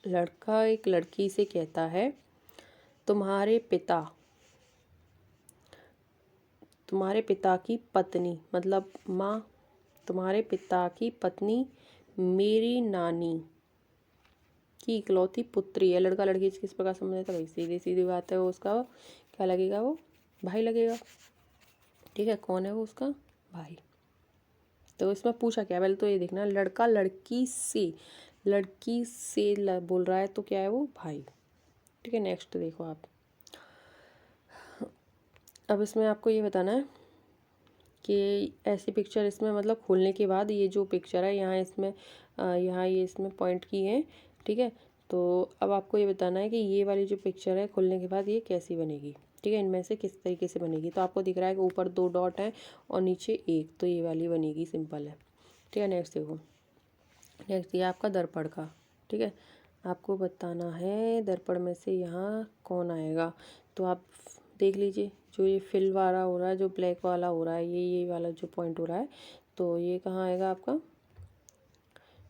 A: लड़का एक लड़की से कहता है, तुम्हारे पिता की पत्नी, मतलब माँ, तुम्हारे पिता की पत्नी मेरी नानी की इकलौती पुत्री है। लड़का लड़की किस प्रकार समझा था भाई, सीधी सीधी बात है, वो उसका क्या लगेगा, वो भाई लगेगा, ठीक है। कौन है वो, उसका भाई। तो इसमें पूछा क्या, पहले तो ये देखना, लड़का लड़की से बोल रहा है, तो क्या है वो भाई, ठीक है। नेक्स्ट देखो आप, अब इसमें आपको ये बताना है कि ऐसी पिक्चर इसमें मतलब खोलने के बाद ये जो पिक्चर है यहाँ इसमें यहाँ ये इसमें पॉइंट की है, ठीक है। तो अब आपको ये बताना है कि ये वाली जो पिक्चर है खोलने के बाद ये कैसी बनेगी, ठीक है, इनमें से किस तरीके से बनेगी। तो आपको दिख रहा है कि ऊपर 2 डॉट हैं और नीचे 1, तो ये वाली बनेगी, सिंपल है, ठीक है। नेक्स्ट देखो, नेक्स्ट ये आपका दर्पण का, ठीक है। आपको बताना है दर्पण में से यहाँ कौन आएगा, तो आप देख लीजिए, जो ये फिल वाला हो रहा है, जो ब्लैक वाला हो रहा है, ये वाला जो पॉइंट हो रहा है, तो ये कहाँ आएगा आपका,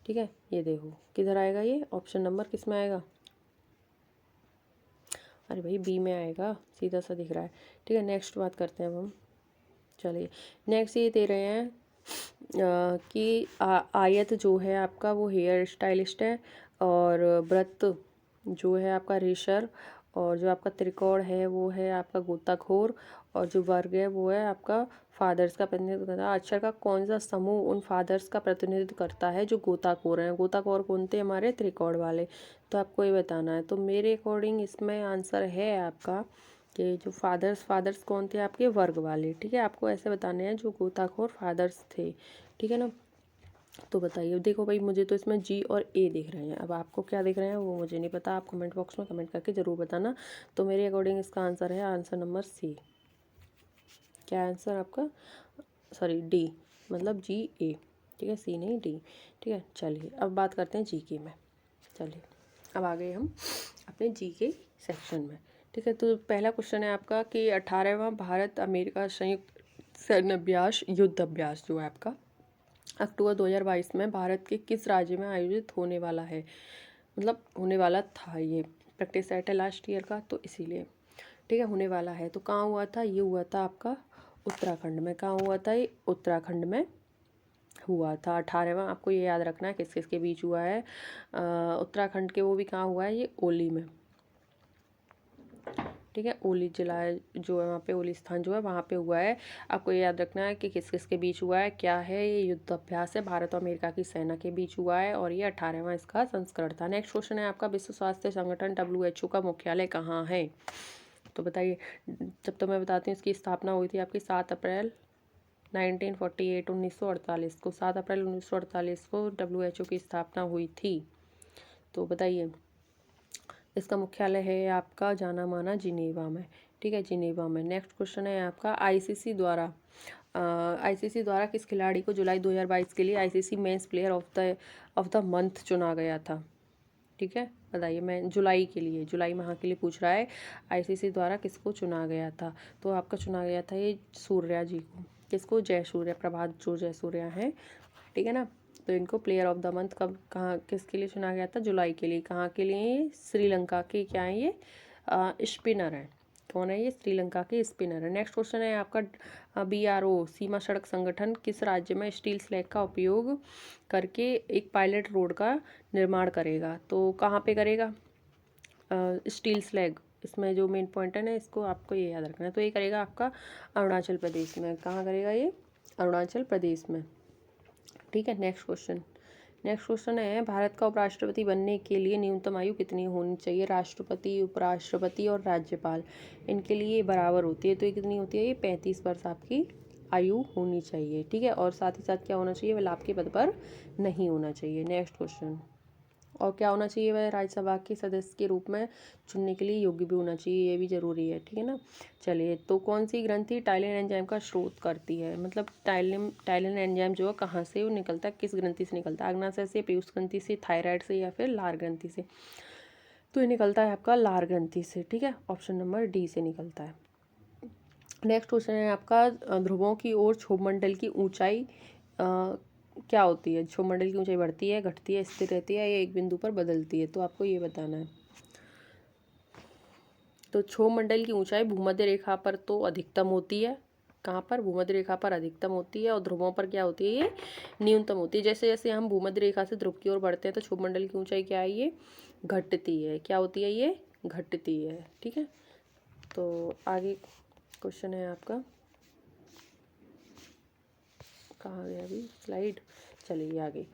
A: ठीक है। ये देखो किधर आएगा, ये ऑप्शन नंबर किस में आएगा, अरे भाई बी में आएगा, सीधा सा दिख रहा है, ठीक है। नेक्स्ट बात करते हैं अब हम, चलिए नेक्स्ट ये दे रहे हैं कि आयत जो है आपका वो हेयर स्टाइलिस्ट है, और व्रत जो है आपका रेशर, और जो आपका त्रिकोण है वो है आपका गोताखोर, और जो वर्ग है वो है आपका फादर्स का प्रतिनिधित्व करता है। अक्षर का कौन सा समूह उन फादर्स का प्रतिनिधित्व करता है जो गोताखोर हैं, गोताखोर कौन थे, हमारे त्रिकोण वाले। तो आपको ये बताना है, तो मेरे अकॉर्डिंग इसमें आंसर है आपका कि जो फादर्स कौन थे, आपके वर्ग वाले, ठीक है। आपको ऐसे बताने हैं जो गोताखोर फादर्स थे, ठीक है ना। तो बताइए, देखो भाई मुझे तो इसमें जी और ए दिख रहे हैं, अब आपको क्या दिख रहे हैं वो मुझे नहीं पता, आप कमेंट बॉक्स में कमेंट करके ज़रूर बताना। तो मेरे अकॉर्डिंग इसका आंसर है आंसर नंबर सी। क्या आंसर आपका, सॉरी डी, मतलब जी ए, ठीक है, सी नहीं डी, ठीक है। चलिए अब बात करते हैं जी के में, चलिए अब आ गए हम अपने जी के सेक्शन में, ठीक है। तो पहला क्वेश्चन है आपका कि 18वां भारत अमेरिका संयुक्त सैन्य अभ्यास युद्ध अभ्यास जो है आपका अक्टूबर 2022 में भारत के किस राज्य में आयोजित होने वाला है, मतलब होने वाला था ये, प्रैक्टिस सेट है लास्ट ईयर का, तो इसीलिए ठीक है होने वाला है। तो कहाँ हुआ था, ये हुआ था आपका उत्तराखंड में। कहाँ हुआ था, ये उत्तराखंड में हुआ था। 18वां आपको ये याद रखना है किस किस के बीच हुआ है। उत्तराखंड के वो भी कहाँ हुआ है, ये ओली में, ठीक है। ओली जिला है जो है, वहाँ पे ओली स्थान जो है वहाँ पे हुआ है। आपको ये याद रखना है कि किस किस के बीच हुआ है, क्या है ये युद्ध अभ्यास है, भारत और अमेरिका की सेना के बीच हुआ है, और ये 18वां इसका संस्करण था। नेक्स्ट क्वेश्चन है आपका, विश्व स्वास्थ्य संगठन WHO का मुख्यालय कहाँ है। तो बताइए, जब तो मैं बताती हूँ इसकी स्थापना हुई थी आपकी 7 अप्रैल 1948 1948 को, 7 अप्रैल 1948 को WHO की स्थापना हुई थी। तो बताइए, इसका मुख्यालय है आपका जाना माना जिनेवा में, ठीक है, जिनेवा में। नेक्स्ट क्वेश्चन है आपका, आईसीसी द्वारा किस खिलाड़ी को जुलाई 2022 के लिए ICC men's player of the month चुना गया था, ठीक है। बताइए, मैं जुलाई के लिए, जुलाई माह के लिए पूछ रहा है, आईसीसी द्वारा किसको चुना गया था। तो आपका चुना गया था ये सूर्या जी को। किसको, जयसूर्या, प्रभात जो जयसूर्या हैं, ठीक है ना। तो इनको प्लेयर ऑफ द मंथ कब, कहाँ, किसके लिए चुना गया था, जुलाई के लिए। कहाँ के लिए, श्रीलंका के क्या है ये, स्पिनर है। कौन है ये, श्रीलंका के स्पिनर है। नेक्स्ट क्वेश्चन है आपका, BRO सीमा सड़क संगठन किस राज्य में स्टील स्लैग का उपयोग करके एक पायलट रोड का निर्माण करेगा। तो कहाँ पे करेगा, स्टील स्लैग, इसमें जो मेन पॉइंट है ना, इसको आपको ये याद रखना है। तो ये करेगा आपका अरुणाचल प्रदेश में। कहाँ करेगा ये, अरुणाचल प्रदेश में, ठीक है। नेक्स्ट क्वेश्चन है, भारत का उपराष्ट्रपति बनने के लिए न्यूनतम आयु कितनी होनी चाहिए। राष्ट्रपति, उपराष्ट्रपति और राज्यपाल, इनके लिए बराबर होती है। तो ये कितनी होती है, ये 35 वर्ष आपकी आयु होनी चाहिए, ठीक है। और साथ ही साथ क्या होना चाहिए, वह लाभ के पद पर नहीं होना चाहिए। नेक्स्ट क्वेश्चन, और क्या होना चाहिए, वह राज्यसभा के सदस्य के रूप में चुनने के लिए योग्य भी होना चाहिए, ये भी जरूरी है, ठीक है ना। चलिए, तो कौन सी ग्रंथि टाइलिन एंजाइम का स्रोत करती है, मतलब टाइलिन एंजाइम जो है कहाँ से वो निकलता है, किस ग्रंथि से निकलता है, अग्नाशय से, पीयूष ग्रंथि से, थायराइड से, या फिर लार ग्रंथि से। तो ये निकलता है आपका लार ग्रंथि से, ठीक है, ऑप्शन नंबर डी से निकलता है। नेक्स्ट क्वेश्चन है आपका, ध्रुवों की ओर क्षोभमंडल की ऊंचाई क्या होती है। क्षोभमंडल की ऊंचाई बढ़ती है, घटती है, स्थिर रहती है, या एक बिंदु पर बदलती है। तो आपको ये बताना है। तो क्षोभमंडल की ऊंचाई भूमध्य रेखा पर तो अधिकतम होती है, कहाँ पर, भूमध्य रेखा पर अधिकतम होती है, और ध्रुवों पर क्या होती है, ये न्यूनतम होती है। जैसे जैसे हम भूमध्य रेखा से ध्रुव की ओर बढ़ते हैं तो क्षोभमंडल की ऊंचाई क्या है, ये घटती है। क्या होती है, ये घटती है, ठीक है। तो आगे क्वेश्चन है आपका, कहाँ गया अभी स्लाइड, चलिए आगे।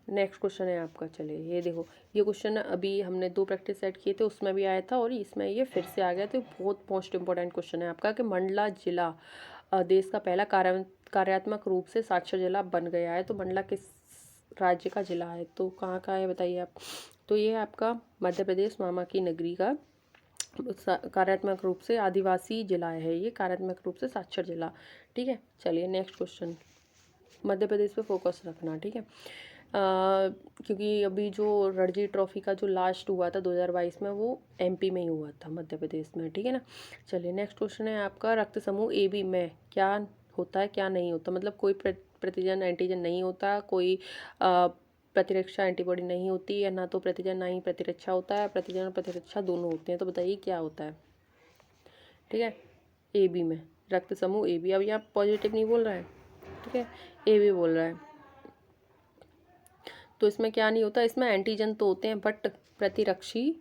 A: नेक्स्ट क्वेश्चन है आपका, चलिए ये देखो, ये क्वेश्चन अभी हमने 2 प्रैक्टिस सेट किए थे, उसमें भी आया था और इसमें ये फिर से आ गया। तो बहुत मोस्ट इंपॉर्टेंट क्वेश्चन है आपका कि मंडला जिला देश का पहला कार्यात्मक रूप से साक्षर जिला बन गया है। तो मंडला किस राज्य का जिला है, तो कहाँ का है बताइए आप। तो ये है आपका मध्य प्रदेश, मामा की नगरी का कार्यात्मक रूप से आदिवासी जिला है, ये कार्यात्मक रूप से साक्षर जिला, ठीक है। चलिए नेक्स्ट क्वेश्चन, मध्य प्रदेश पे फोकस रखना, ठीक है। क्योंकि अभी जो रणजी ट्रॉफी का जो लास्ट हुआ था 2022 में, वो MP में ही हुआ था, मध्य प्रदेश में, ठीक है ना। चलिए नेक्स्ट क्वेश्चन है आपका, रक्त समूह AB में क्या होता है, क्या नहीं होता, मतलब कोई प्रतिजन एंटीजन नहीं होता, कोई प्रतिरक्षा एंटीबॉडी नहीं होती है, ना तो प्रतिजन ना ही प्रतिरक्षा होता है, प्रतिजन और प्रतिरक्षा दोनों होते हैं। तो बताइए क्या होता है, ठीक है। AB में रक्त समूह AB, अब यहाँ पॉजिटिव नहीं बोल रहा है, ठीक है, AB बोल रहा है। तो इसमें क्या नहीं होता, इसमें एंटीजन तो होते हैं बट प्रतिरक्षी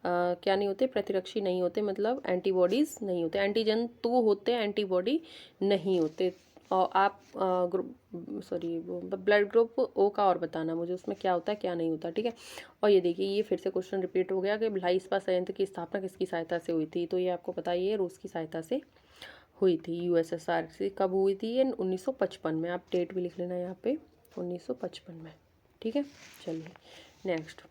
A: क्या नहीं होते, प्रतिरक्षी नहीं होते, मतलब एंटीबॉडीज़ नहीं होते। एंटीजन तो होते हैं, एंटीबॉडी नहीं होते। और आप वो ब्लड ग्रुप O का और बताना मुझे, उसमें क्या होता है क्या नहीं होता, ठीक है। और ये देखिए, ये फिर से क्वेश्चन रिपीट हो गया कि भिलाई इस्पात संयंत्र की स्थापना किसकी सहायता से हुई थी। तो ये आपको पता ही है, रूस की सहायता से हुई थी, USSR से। कब हुई थी ये, 1955 में। आप डेट भी लिख लेना यहाँ पे, 1955 में, ठीक है। चलिए नेक्स्ट,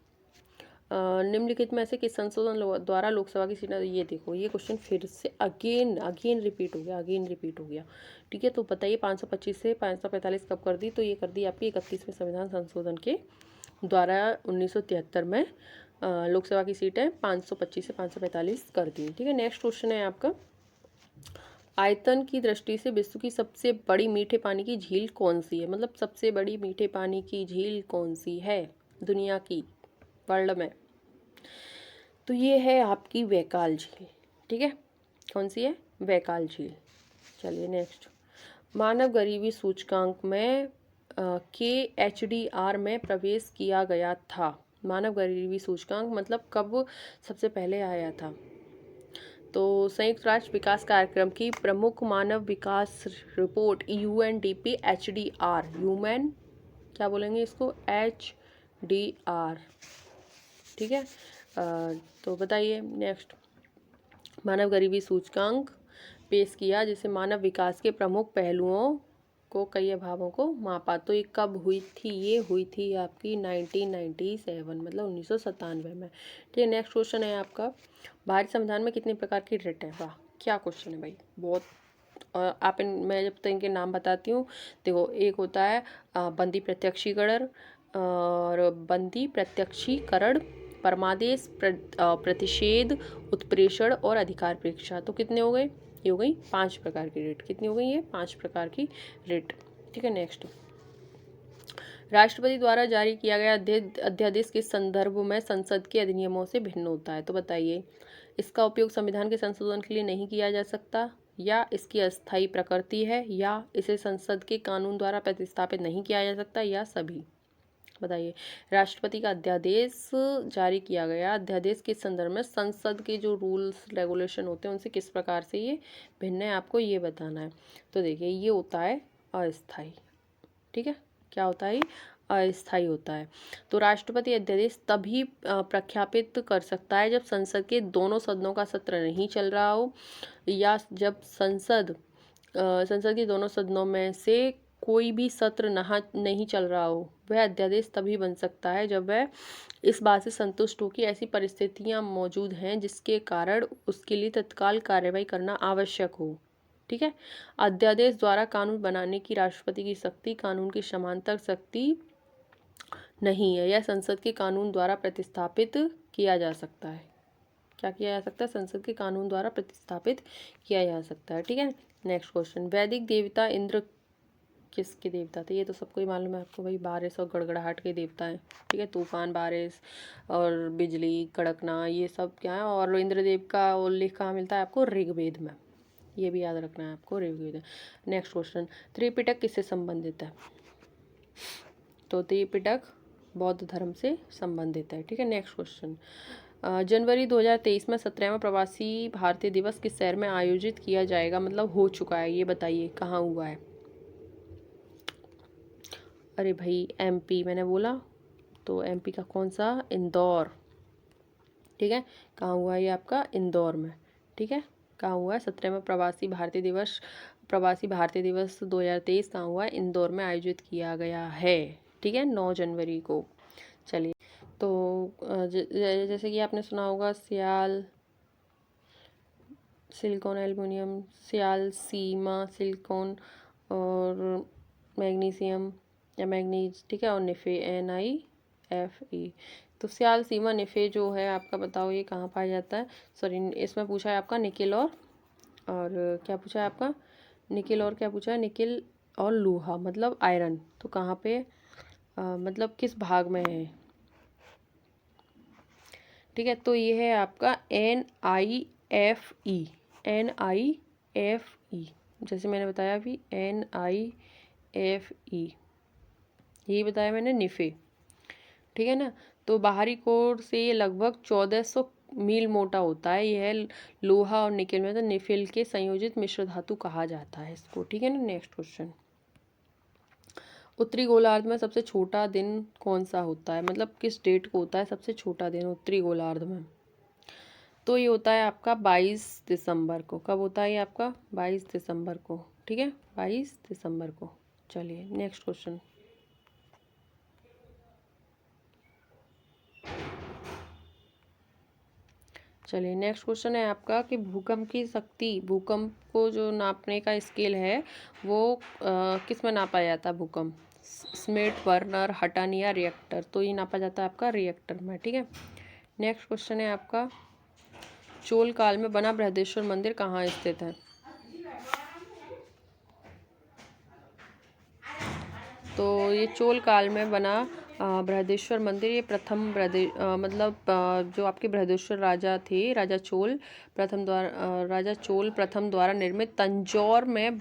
A: निम्नलिखित में से किस संशोधन द्वारा लोकसभा की सीटें, ये देखो, ये क्वेश्चन फिर से अगेन रिपीट हो गया, ठीक है। तो बताइए, 525 से 545 कब कर दी। तो ये कर दी आपकी 31वें संविधान संशोधन के द्वारा 1973 में लोकसभा की सीटें 525 से 545 कर दी, ठीक है। नेक्स्ट क्वेश्चन है आपका, आयतन की दृष्टि से विश्व की सबसे बड़ी मीठे पानी की झील कौन सी है, मतलब सबसे बड़ी मीठे पानी की झील कौन सी है दुनिया की, वर्ल्ड में। तो तो ये है आपकी वैकाल झील, ठीक है। कौन सी है? वैकाल झील। चलिए नेक्स्ट, मानव गरीबी सूचकांक में KHDR में प्रवेश किया गया था। मानव गरीबी सूचकांक मतलब कब सबसे पहले आया था? तो संयुक्त राष्ट्र विकास कार्यक्रम की प्रमुख मानव विकास रिपोर्ट UNDP HDR, ह्यूमन क्या बोलेंगे इसको? HDR, ठीक है। तो बताइए नेक्स्ट, मानव गरीबी सूचकांक पेश किया जिसे मानव विकास के प्रमुख पहलुओं को कई अभावों को मापा। तो ये कब हुई थी? ये हुई थी आपकी 1997 मतलब 1997 में, ठीक है। नेक्स्ट क्वेश्चन है आपका, भारतीय संविधान में कितने प्रकार की रिट है? वाह क्या क्वेश्चन है भाई, बहुत। मैं जब तक इनके नाम बताती हूँ, देखो एक होता है बंदी प्रत्यक्षीकरण, और बंदी प्रत्यक्षीकरण, परमादेश, प्रतिषेध, उत्प्रेषण और अधिकार परीक्षा। तो कितने हो गए? ये हो गई 5 प्रकार की रिट। कितनी हो गई? ये 5 प्रकार की रिट, ठीक है। नेक्स्ट, राष्ट्रपति द्वारा जारी किया गया अध्यादेश के संदर्भ में संसद के अधिनियमों से भिन्न होता है। तो बताइए, इसका उपयोग संविधान के संशोधन के लिए नहीं किया जा सकता, या इसकी अस्थायी प्रकृति है, या इसे संसद के कानून द्वारा प्रतिस्थापित नहीं किया जा सकता, या सभी। बताइए, राष्ट्रपति का अध्यादेश जारी किया गया, अध्यादेश के संदर्भ में संसद के जो रूल्स रेगुलेशन होते हैं उनसे किस प्रकार से ये भिन्न है, आपको ये बताना है। तो देखिए, ये होता है अस्थायी, ठीक है। क्या होता है? अस्थायी होता है। तो राष्ट्रपति अध्यादेश तभी प्रख्यापित कर सकता है जब संसद के दोनों सदनों का सत्र नहीं चल रहा हो, या जब संसद के दोनों सदनों में से कोई भी सत्र नहीं चल रहा हो। वह अध्यादेश तभी बन सकता है जब वह इस बात से संतुष्ट हो कि ऐसी परिस्थितियां मौजूद हैं जिसके कारण उसके लिए तत्काल कार्रवाई करना आवश्यक हो, ठीक है। अध्यादेश द्वारा कानून बनाने की राष्ट्रपति की शक्ति कानून की समानांतर शक्ति नहीं है, यह संसद के कानून द्वारा प्रतिस्थापित किया जा सकता है। क्या किया जा सकता है? संसद के कानून द्वारा प्रतिस्थापित किया जा सकता है, ठीक है। नेक्स्ट क्वेश्चन, वैदिक देवता इंद्र किसके देवता थे? ये तो सबको ही मालूम है आपको भाई, बारिश और गड़गड़ाहट के देवता हैं, ठीक है। तूफान, बारिश और बिजली कड़कना, ये सब क्या है। और इंद्रदेव का उल्लेख कहाँ मिलता है आपको? ऋग्वेद में, ये भी याद रखना है आपको, ऋग्वेद। नेक्स्ट क्वेश्चन, त्रिपिटक किससे संबंधित है? तो त्रिपिटक बौद्ध धर्म से संबंधित है, ठीक है। नेक्स्ट क्वेश्चन, जनवरी 2023 में 17वां प्रवासी भारतीय दिवस किस शहर में आयोजित किया जाएगा? मतलब हो चुका है, ये बताइए कहाँ हुआ है? अरे भाई MP मैंने बोला, तो MP का कौन सा? इंदौर, ठीक है। कहाँ हुआ है ये आपका? इंदौर में, ठीक है। कहाँ हुआ है? 17वां प्रवासी भारतीय दिवस 2023 कहाँ हुआ है? इंदौर में आयोजित किया गया है, ठीक है, 9 जनवरी को। चलिए, तो जैसे कि आपने सुना होगा सिलिकॉन एल्युमिनियम, सीमा सिलिकॉन, और मैग्नीशियम या मैग्नीज, ठीक है, और निफे NiFe। तो सीमा निफे जो है आपका, बताओ ये कहाँ पाया जाता है? सॉरी, इसमें पूछा है आपका निकिल और क्या पूछा है आपका? निकिल और क्या पूछा है? निकिल और लोहा मतलब आयरन। तो कहाँ पे मतलब किस भाग में है, ठीक है। तो ये है आपका NiFe, जैसे मैंने बताया अभी, NiFe, यही बताया मैंने, निफे, ठीक है ना। तो बाहरी कोर से ये लगभग 1400 मील मोटा होता है। यह लोहा और निकेल में तो निफिल के संयोजित मिश्र धातु कहा जाता है इसको, ठीक है ना। नेक्स्ट क्वेश्चन, उत्तरी गोलार्ध में सबसे छोटा दिन कौन सा होता है? मतलब किस डेट को होता है सबसे छोटा दिन उत्तरी गोलार्ध में? तो ये होता है आपका 22 दिसंबर को। कब होता है ये आपका? 22 दिसंबर को, ठीक है, 22 दिसंबर को। चलिए नेक्स्ट क्वेश्चन, नेक्स्ट क्वेश्चन है आपका कि भूकंप की शक्ति, भूकंप को जो नापने का स्केल है वो किस में नापा जाता है? भूकंप, स्मिट, वर्नर, हटन या रिएक्टर? तो ये नापा जाता है आपका रिएक्टर में, ठीक है। नेक्स्ट क्वेश्चन है आपका, चोल काल में बना बृहदेश्वर मंदिर कहाँ स्थित है? तो ये चोल काल में बना बृहदेश्वर मंदिर ये प्रथम मतलब जो आपके बृहदेश्वर राजा थे, राजा चोल प्रथम द्वारा निर्मित तंजौर में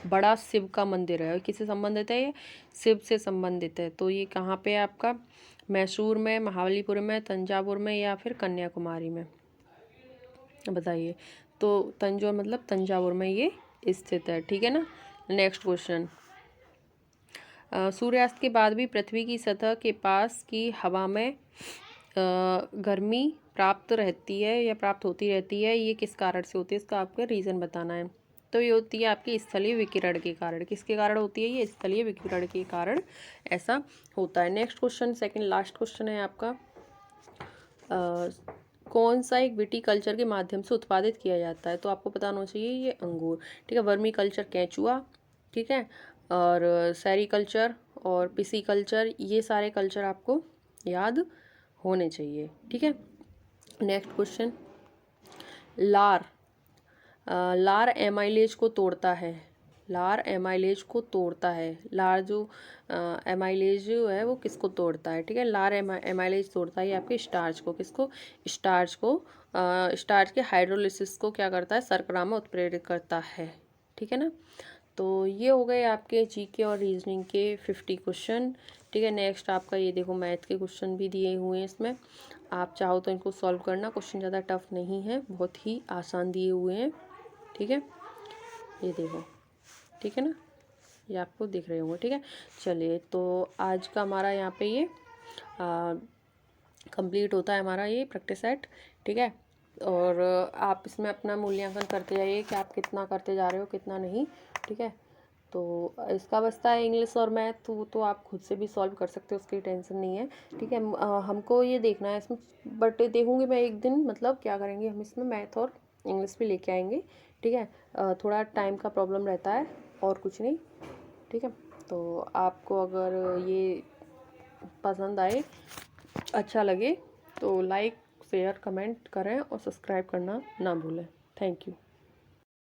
A: बड़ा शिव का मंदिर है। किससे संबंधित है ये? शिव से संबंधित है। तो ये कहाँ पे है आपका? मैसूर में, महाबलीपुरम में, तंजावुर में या फिर कन्याकुमारी में? बताइए। तो तंजौर मतलब तंजावुर में ये स्थित है, ठीक है ना। नेक्स्ट क्वेश्चन, सूर्यास्त के बाद भी पृथ्वी की सतह के पास की हवा में गर्मी प्राप्त रहती है या प्राप्त होती रहती है, ये किस कारण से होती है? इसका आपको रीज़न बताना है। तो ये होती है आपकी स्थलीय विकिरण के कारण। किसके कारण होती है? ये स्थलीय विकिरण के कारण ऐसा होता है। Next question, second last question है आपका, कौन सा एक विटीकल्चर के माध्यम से उत्पादित किया जाता है? तो आपको पता होना चाहिए ये अंगूर, ठीक है। वर्मी कल्चर केंचुआ, ठीक है, और सेरीकल्चर और पिसीकल्चर, ये सारे कल्चर आपको याद होने चाहिए, ठीक है। नेक्स्ट क्वेश्चन, लार लार एमाइलेज को तोड़ता है। लार एमाइलेज को तोड़ता है। लार जो एमाइलेज जो है वो किसको तोड़ता है? ठीक है, लार एमाइलेज तोड़ता है ये आपके स्टार्च को। किसको? स्टार्च को। स्टार्च के हाइड्रोलिसिस को क्या करता है? शर्करा में उत्प्रेरित करता है, ठीक है ना। तो ये हो गए आपके जीके और रीजनिंग के 50 क्वेश्चन, ठीक है। नेक्स्ट आपका ये देखो मैथ के क्वेश्चन भी दिए हुए हैं इसमें, आप चाहो तो इनको सॉल्व करना। क्वेश्चन ज़्यादा टफ नहीं है, बहुत ही आसान दिए हुए हैं, ठीक है। ये देखो, ठीक है ना, ये आपको दिख रहे होंगे, ठीक है। चलिए, तो आज का हमारा यहाँ पे ये कंप्लीट होता है हमारा ये प्रैक्टिस सेट, ठीक है। और आप इसमें अपना मूल्यांकन करते जाइए कि आप कितना करते जा रहे हो, कितना नहीं, ठीक है। तो इसका बचता है इंग्लिश और मैथ, तो आप खुद से भी सॉल्व कर सकते हो, उसकी टेंशन नहीं है, ठीक है। हमको ये देखना है इसमें, बट देखूँगी मैं एक दिन, मतलब क्या करेंगे हम इसमें मैथ और इंग्लिश भी लेके आएंगे, ठीक है। थोड़ा टाइम का प्रॉब्लम रहता है और कुछ नहीं, ठीक है। तो आपको अगर ये पसंद आए, अच्छा लगे, तो लाइक शेयर कमेंट करें और सब्सक्राइब करना ना भूलें। Thank you.